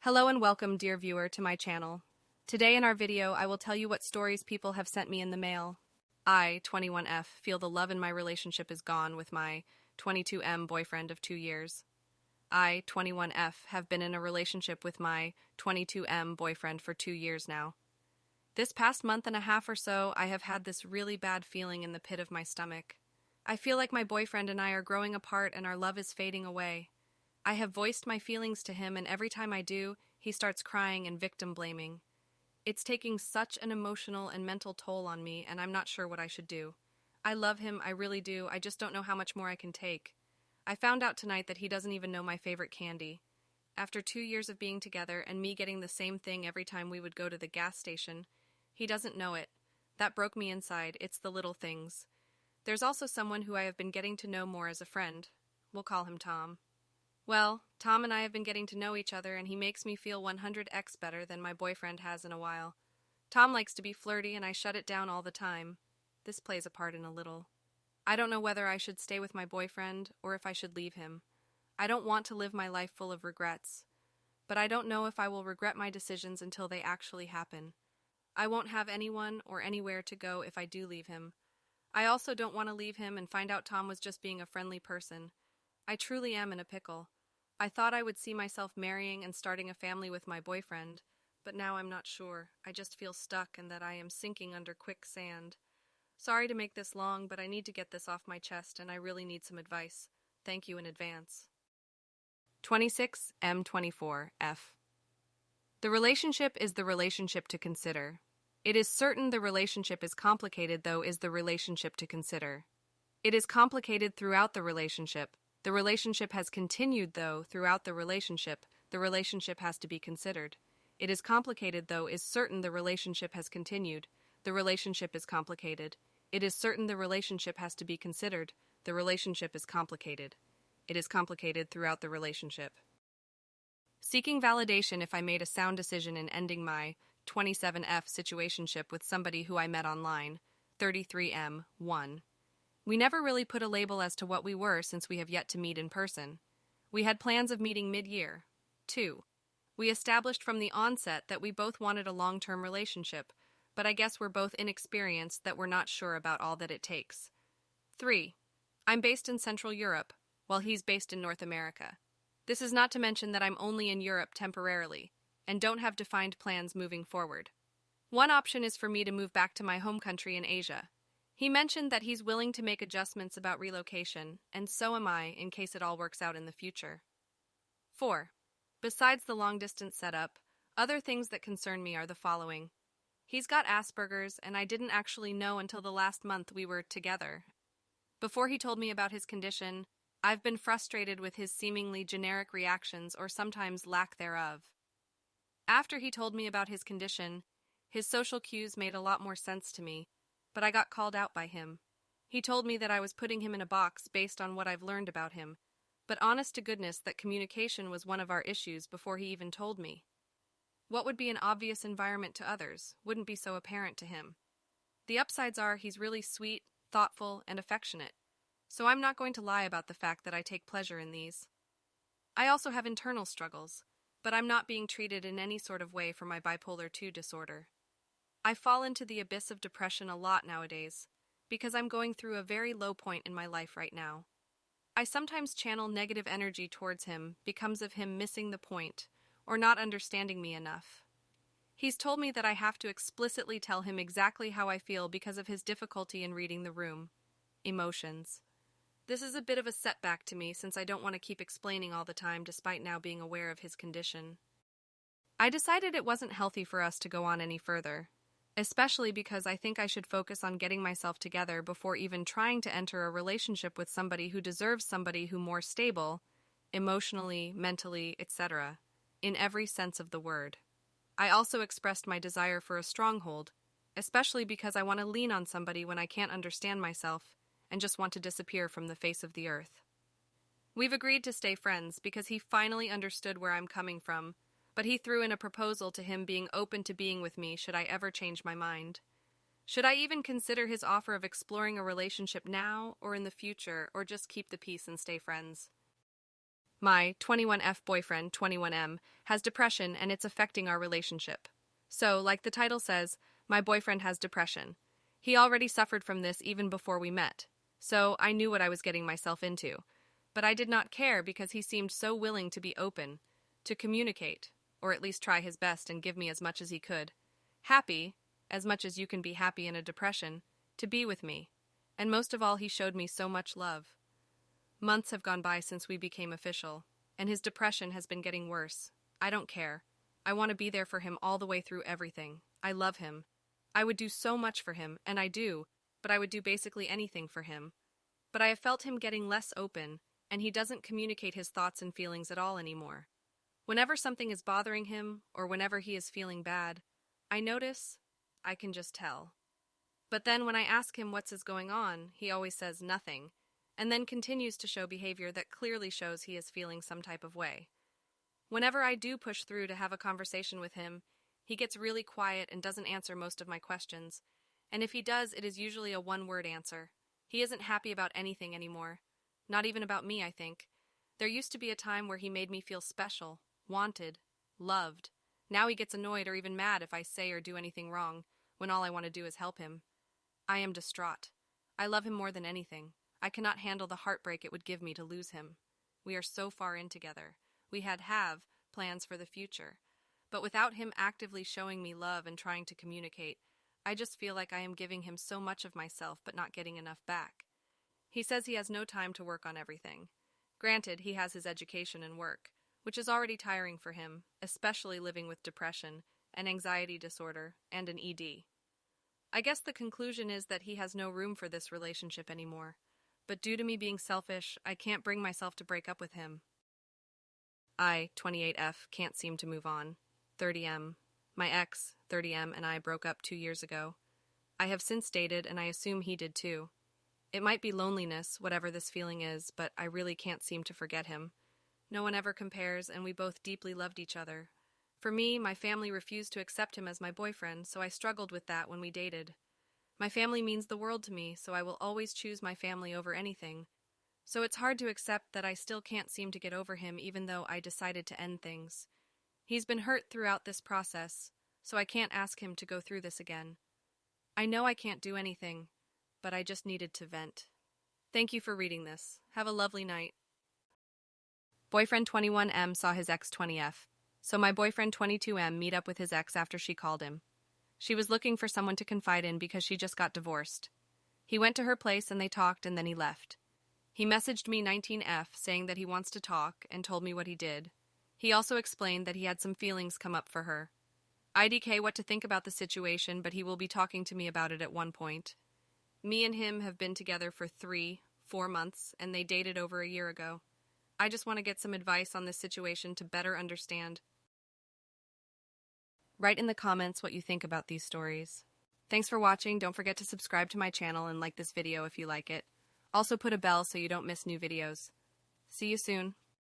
Hello and welcome, dear viewer, to my channel. Today in our video, I will tell you what stories people have sent me in the mail. I, 21F, feel the love in my relationship is gone with my 22M boyfriend of 2 years. I, 21F, have been in a relationship with my 22M boyfriend for 2 years now. This past month and a half or so, I have had this really bad feeling in the pit of my stomach. I feel like my boyfriend and I are growing apart and our love is fading away. I have voiced my feelings to him, and every time I do, he starts crying and victim blaming. It's taking such an emotional and mental toll on me, and I'm not sure what I should do. I love him, I really do, I just don't know how much more I can take. I found out tonight that he doesn't even know my favorite candy. After 2 years of being together and me getting the same thing every time we would go to the gas station, he doesn't know it. That broke me inside. It's the little things. There's also someone who I have been getting to know more as a friend. We'll call him Tom. Well, Tom and I have been getting to know each other, and he makes me feel 100x better than my boyfriend has in a while. Tom likes to be flirty, and I shut it down all the time. This plays a part in a little. I don't know whether I should stay with my boyfriend or if I should leave him. I don't want to live my life full of regrets, but I don't know if I will regret my decisions until they actually happen. I won't have anyone or anywhere to go if I do leave him. I also don't want to leave him and find out Tom was just being a friendly person. I truly am in a pickle. I thought I would see myself marrying and starting a family with my boyfriend, but now I'm not sure. I just feel stuck and that I am sinking under quicksand. Sorry to make this long, but I need to get this off my chest and I really need some advice. Thank you in advance. 26M24F. The relationship is the relationship to consider. It is certain the relationship is complicated, though, is the relationship to consider. It is complicated throughout the relationship. The relationship has continued, though, throughout the relationship has to be considered. It is complicated, though, is certain the relationship has continued. The relationship is complicated. It is certain the relationship has to be considered. The relationship is complicated. It is complicated throughout the relationship. Seeking validation if I made a sound decision in ending my 27F situationship with somebody who I met online, 33M, 1. We never really put a label as to what we were since we have yet to meet in person. We had plans of meeting mid-year. 2. We established from the onset that we both wanted a long-term relationship, but I guess we're both inexperienced that we're not sure about all that it takes. 3. I'm based in Central Europe, while he's based in North America. This is not to mention that I'm only in Europe temporarily, and don't have defined plans moving forward. One option is for me to move back to my home country in Asia. He mentioned that he's willing to make adjustments about relocation, and so am I in case it all works out in the future. 4. Besides the long-distance setup, other things that concern me are the following. He's got Asperger's, and I didn't actually know until the last month we were together. Before he told me about his condition, I've been frustrated with his seemingly generic reactions or sometimes lack thereof. After he told me about his condition, his social cues made a lot more sense to me, but I got called out by him. He told me that I was putting him in a box based on what I've learned about him, but honest to goodness that communication was one of our issues before he even told me. What would be an obvious environment to others wouldn't be so apparent to him. The upsides are he's really sweet, thoughtful, and affectionate, so I'm not going to lie about the fact that I take pleasure in these. I also have internal struggles, but I'm not being treated in any sort of way for my bipolar II disorder. I fall into the abyss of depression a lot nowadays, because I'm going through a very low point in my life right now. I sometimes channel negative energy towards him because of him missing the point, or not understanding me enough. He's told me that I have to explicitly tell him exactly how I feel because of his difficulty in reading the room. Emotions. This is a bit of a setback to me since I don't want to keep explaining all the time despite now being aware of his condition. I decided it wasn't healthy for us to go on any further, especially because I think I should focus on getting myself together before even trying to enter a relationship with somebody who deserves somebody who more stable, emotionally, mentally, etc., in every sense of the word. I also expressed my desire for a stronghold, especially because I want to lean on somebody when I can't understand myself and just want to disappear from the face of the earth. We've agreed to stay friends because he finally understood where I'm coming from, but he threw in a proposal to him being open to being with me should I ever change my mind. Should I even consider his offer of exploring a relationship now or in the future, or just keep the peace and stay friends? My 21F boyfriend, 21M, has depression and it's affecting our relationship. So, like the title says, my boyfriend has depression. He already suffered from this even before we met. So, I knew what I was getting myself into. But I did not care because he seemed so willing to be open, to communicate, or at least try his best and give me as much as he could. Happy, as much as you can be happy in a depression, to be with me. And most of all, he showed me so much love. Months have gone by since we became official, and his depression has been getting worse. I don't care. I want to be there for him all the way through everything. I love him. I would do so much for him, and I do, but I would do basically anything for him. But I have felt him getting less open, and he doesn't communicate his thoughts and feelings at all anymore. Whenever something is bothering him, or whenever he is feeling bad, I notice, I can just tell. But then when I ask him what's going on, he always says nothing, and then continues to show behavior that clearly shows he is feeling some type of way. Whenever I do push through to have a conversation with him, he gets really quiet and doesn't answer most of my questions, and if he does, it is usually a one-word answer. He isn't happy about anything anymore. Not even about me, I think. There used to be a time where he made me feel special, wanted, loved. Now he gets annoyed or even mad if I say or do anything wrong, when all I want to do is help him. I am distraught. I love him more than anything. I cannot handle the heartbreak it would give me to lose him. We are so far in together. We have plans for the future. But without him actively showing me love and trying to communicate, I just feel like I am giving him so much of myself but not getting enough back. He says he has no time to work on everything. Granted, he has his education and work, which is already tiring for him, especially living with depression, an anxiety disorder, and an ED. I guess the conclusion is that he has no room for this relationship anymore. But due to me being selfish, I can't bring myself to break up with him. I, 28F, can't seem to move on. 30M. My ex, 30M, and I broke up 2 years ago. I have since dated, and I assume he did too. It might be loneliness, whatever this feeling is, but I really can't seem to forget him. No one ever compares, and we both deeply loved each other. For me, my family refused to accept him as my boyfriend, so I struggled with that when we dated. My family means the world to me, so I will always choose my family over anything. So it's hard to accept that I still can't seem to get over him even though I decided to end things. He's been hurt throughout this process, so I can't ask him to go through this again. I know I can't do anything, but I just needed to vent. Thank you for reading this. Have a lovely night. Boyfriend 21M saw his ex 20F, so my boyfriend 22M meet up with his ex after she called him. She was looking for someone to confide in because she just got divorced. He went to her place and they talked and then he left. He messaged me 19F saying that he wants to talk and told me what he did. He also explained that he had some feelings come up for her. IDK what to think about the situation, but he will be talking to me about it at one point. Me and him have been together for 3-4 months and they dated over a year ago. I just want to get some advice on this situation to better understand. Write in the comments what you think about these stories. Thanks for watching. Don't forget to subscribe to my channel and like this video if you like it. Also put a bell so you don't miss new videos. See you soon.